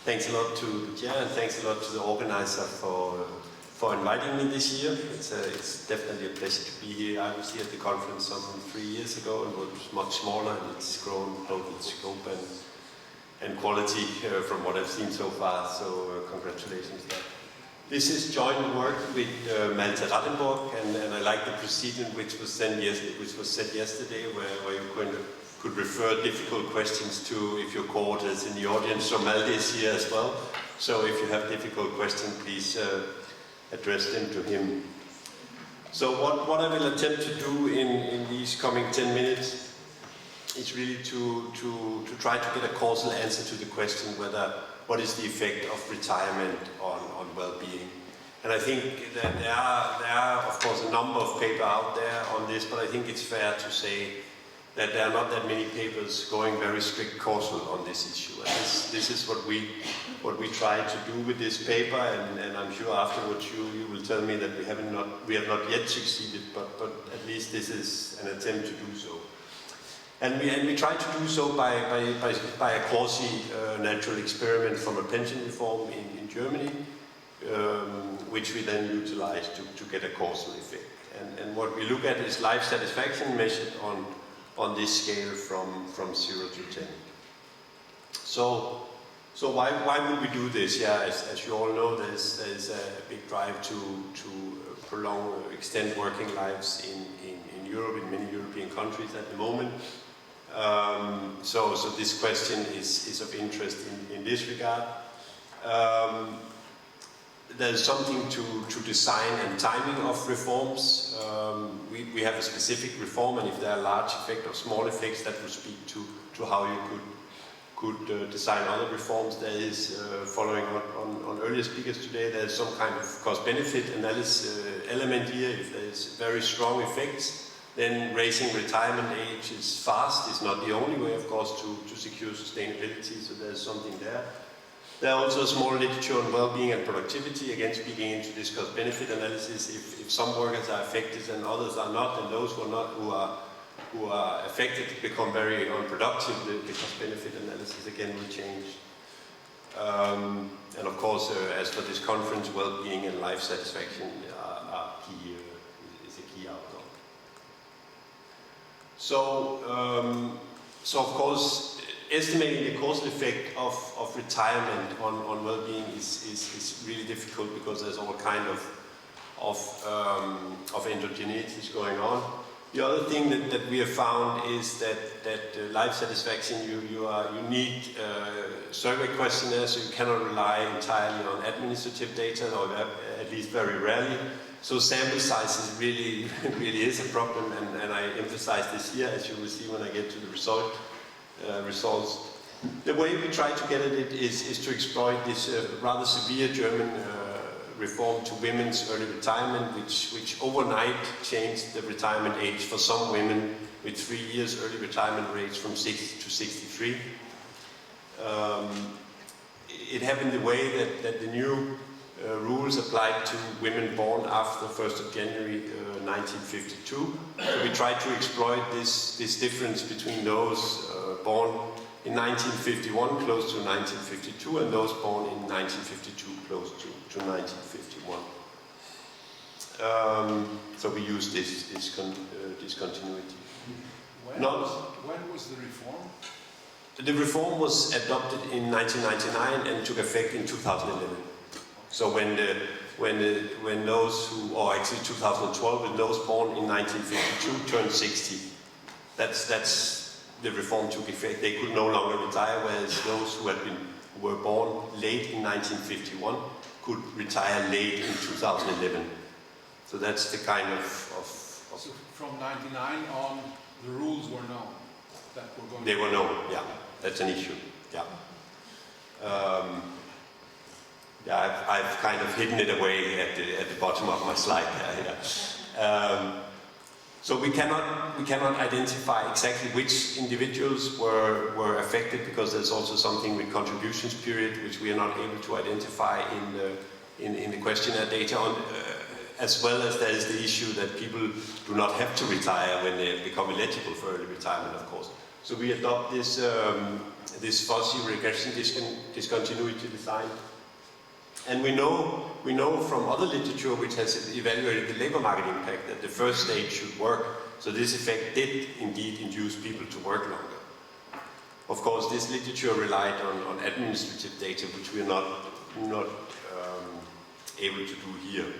Thanks a lot to the chair and thanks a lot to the organizer for inviting me this year. It's definitely a pleasure to be here. I was here at the conference some 3 years ago and it was much smaller, and it's grown both in scope and quality from what I've seen so far, so congratulations there. This is joint work with Malte Rattenborg, and I like the precedent which was said yesterday, where you could refer difficult questions to if your cohort is in the audience. So Malte is here as well. So if you have difficult questions, please address them to him. So what I will attempt to do in these coming 10 minutes is really to try to get a causal answer to the question what is the effect of retirement on well-being. And I think that there are of course a number of papers out there on this, but I think it's fair to say that there are not that many papers going very strict causal on this issue. And this is what we try to do with this paper, and I'm sure afterwards you will tell me that we have not yet succeeded, but at least this is an attempt to do so. And we try to do so by a quasi-natural experiment from a pension reform in Germany, which we then utilize to get a causal effect. And what we look at is life satisfaction measured on this scale from 0 to 10. So why would we do this? Yeah, as you all know, there's a big drive to prolong, extend working lives in Europe, in many European countries at the moment. So this question is of interest in this regard. There's something to design and timing of reforms. We have a specific reform, and if there are large effects or small effects, that will speak to how you could design other reforms. There is, following on earlier speakers today, there's some kind of cost-benefit analysis element here. If there's very strong effects, then raising retirement age is fast. It's not the only way, of course, to secure sustainability, so there's something there. There are also small literature on well-being and productivity, again speaking into this cost-benefit analysis. If some workers are affected and others are not, and those who are affected become very unproductive, the cost-benefit analysis again will change. And of course, as for this conference, well-being and life satisfaction are key, is a key outcome. So of course, estimating the causal effect of retirement on well-being is really difficult because there's all kind of endogeneities going on. The other thing that we have found is that life satisfaction, you need survey questionnaires, so you cannot rely entirely on administrative data, or at least very rarely. So sample size really is a problem, and I emphasize this here, as you will see when I get to the results. The way we try to get at it is to exploit this rather severe German reform to women's early retirement, which overnight changed the retirement age for some women with 3 years early retirement rates from 60 to 63. It happened the way that the new rules applied to women born after the 1st of January 1952. So we tried to exploit this difference between those born in 1951 close to 1952 and those born in 1952 close to 1951. So we use this discontinuity. When was the reform? The reform was adopted in 1999 and took effect in 2011. So when those who, or actually 2012, when those born in 1952 turned 60, that's the reform took effect. They could no longer retire, whereas those who were born late in 1951 could retire late in 2011. So that's the kind of So from 99 on, the rules were known that were going. They were known, yeah. That's an issue, yeah. Yeah, I've kind of hidden it away at the bottom of my slide there. Yeah. So we cannot identify exactly which individuals were affected, because there's also something with contributions period which we are not able to identify in the questionnaire data on, as well as there is the issue that people do not have to retire when they become eligible for early retirement, of course. So we adopt this this fuzzy regression discontinuity design. And we know from other literature which has evaluated the labor market impact that the first stage should work. So this effect did indeed induce people to work longer. Of course, this literature relied on administrative data, which we are not able to do here.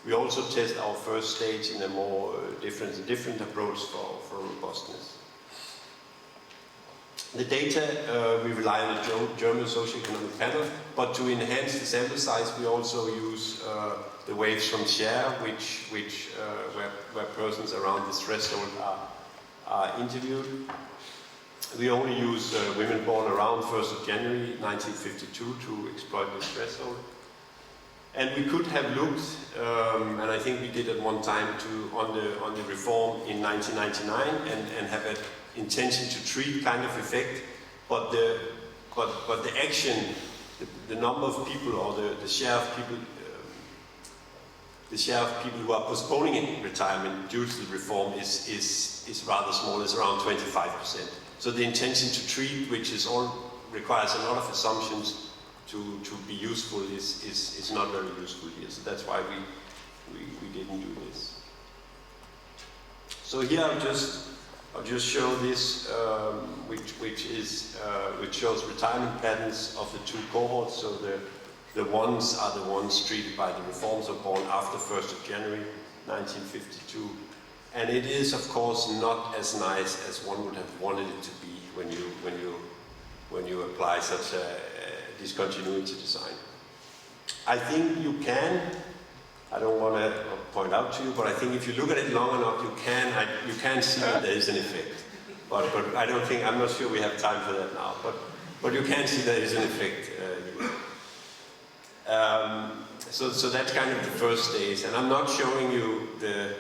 We also test our first stage in a more different approach for robustness. The data, we rely on the German socioeconomic panel, but to enhance the sample size, we also use the waves from share, where persons around this threshold are interviewed. We only use women born around 1st of January 1952 to exploit this threshold. And we could have looked, and I think we did at one time, on the reform in 1999 and have an intention to treat kind of effect, but the action, the number of people or the share of people, who are postponing in retirement due to the reform is rather small. It's around 25%. So the intention to treat, which requires a lot of assumptions to be useful, is not very useful here. So that's why we didn't do this. So here I'll just show this, which shows retirement patterns of the two cohorts. So the ones are the ones treated by the reforms or born after 1st of January 1952. And it is, of course, not as nice as one would have wanted it to be when you apply such a discontinuity design. I think you can. I don't want to point out to you, but I think if you look at it long enough, you can see that there is an effect. But I don't think, I'm not sure we have time for that now. But you can see there is an effect. So that's kind of the first days, and I'm not showing you the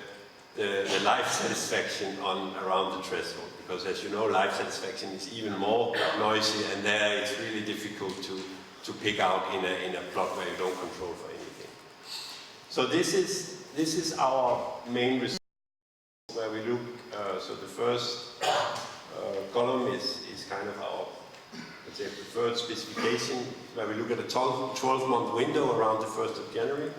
life satisfaction around the threshold, because as you know, life satisfaction is even more noisy, and there it's really difficult to pick out in a plot where you don't control for anything. So this is our main result where we look. So the first column is kind of our, let's say, preferred specification, where we look at a 12-month window around the 1st of January.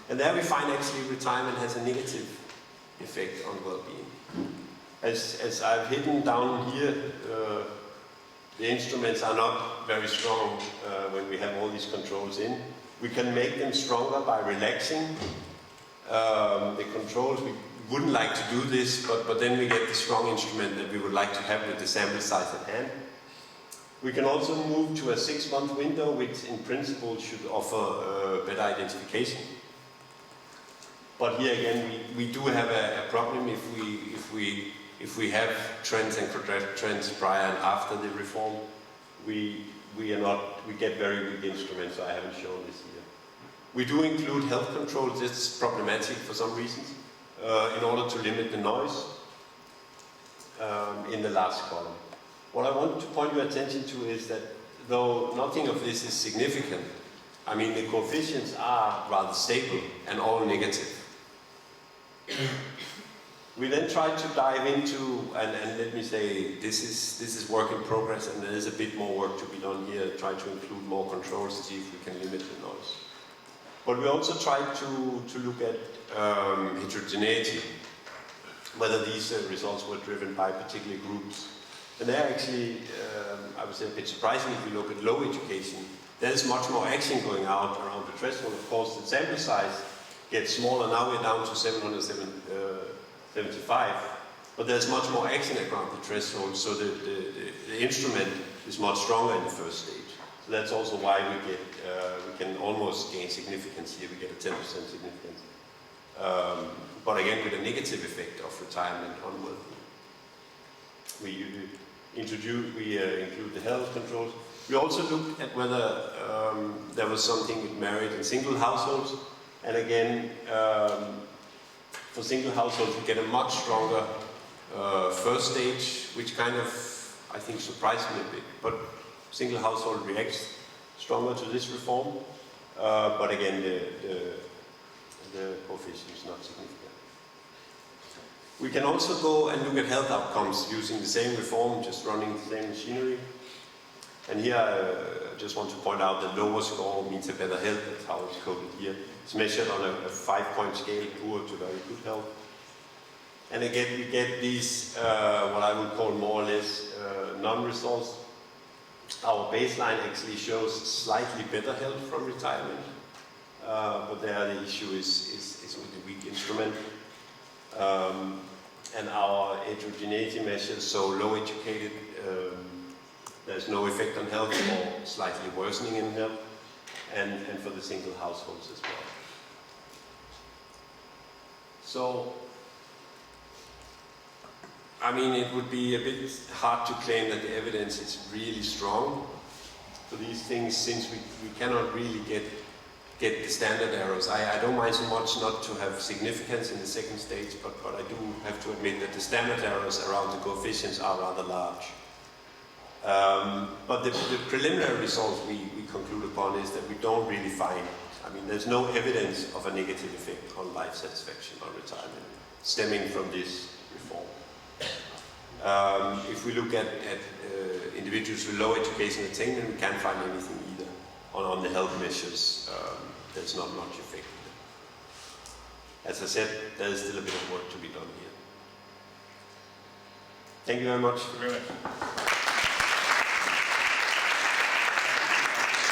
And there we find actually retirement has a negative effect on well-being. As I've hidden down here, the instruments are not very strong when we have all these controls in. We can make them stronger by relaxing the controls. We wouldn't like to do this, but then we get the strong instrument that we would like to have with the sample size at hand. We can also move to a 6-month window, which in principle should offer better identification. But here again, we do have a problem if we have trends and trends prior and after the reform. We get very weak instruments, so I haven't shown this here. We do include health controls. It's problematic for some reasons in order to limit the noise in the last column. What I want to point your attention to is that though nothing of this is significant, I mean the coefficients are rather stable and all negative. We then try to dive into, and let me say, this is work in progress, and there is a bit more work to be done here, try to include more controls to see if we can limit the noise. But we also try to look at heterogeneity, whether these results were driven by particular groups. And they're actually, I would say, a bit surprising if you look at low education. There's much more action going out around the threshold. Of course, the sample size gets smaller. Now we're down to 775, but there's much more action around the threshold, so the instrument is much stronger in the first stage. So that's also why we can almost gain significance here. We get a 10% significance. But again, with a negative effect of retirement on well-being. We include the health controls. We also looked at whether there was something with married and single households. And again, for single households, we get a much stronger first stage, which kind of, I think, surprised me a bit. But single household reacts stronger to this reform. But again, the coefficient is not significant. We can also go and look at health outcomes using the same reform, just running the same machinery. And here I just want to point out the lower score means a better health, that's how it's coded here. It's measured on a 5-point scale, poor to very good health. And again, we get these, what I would call more or less non-results. Our baseline actually shows slightly better health from retirement, but there the issue is with the WIC instrument. And our heterogeneity measures, so low educated, there's no effect on health or slightly worsening in health, and for the single households as well. So, I mean, it would be a bit hard to claim that the evidence is really strong for these things, since we cannot really get the standard errors. I don't mind so much not to have significance in the second stage, but I do have to admit that the standard errors around the coefficients are rather large. But the preliminary results we conclude upon is that we don't really find, I mean, there's no evidence of a negative effect on life satisfaction or retirement stemming from this reform. If we look at individuals with low education attainment, we can't find anything either on the health measures. There's not much effect. As I said, there is still a bit of work to be done here. Thank you very much. Thank you very much.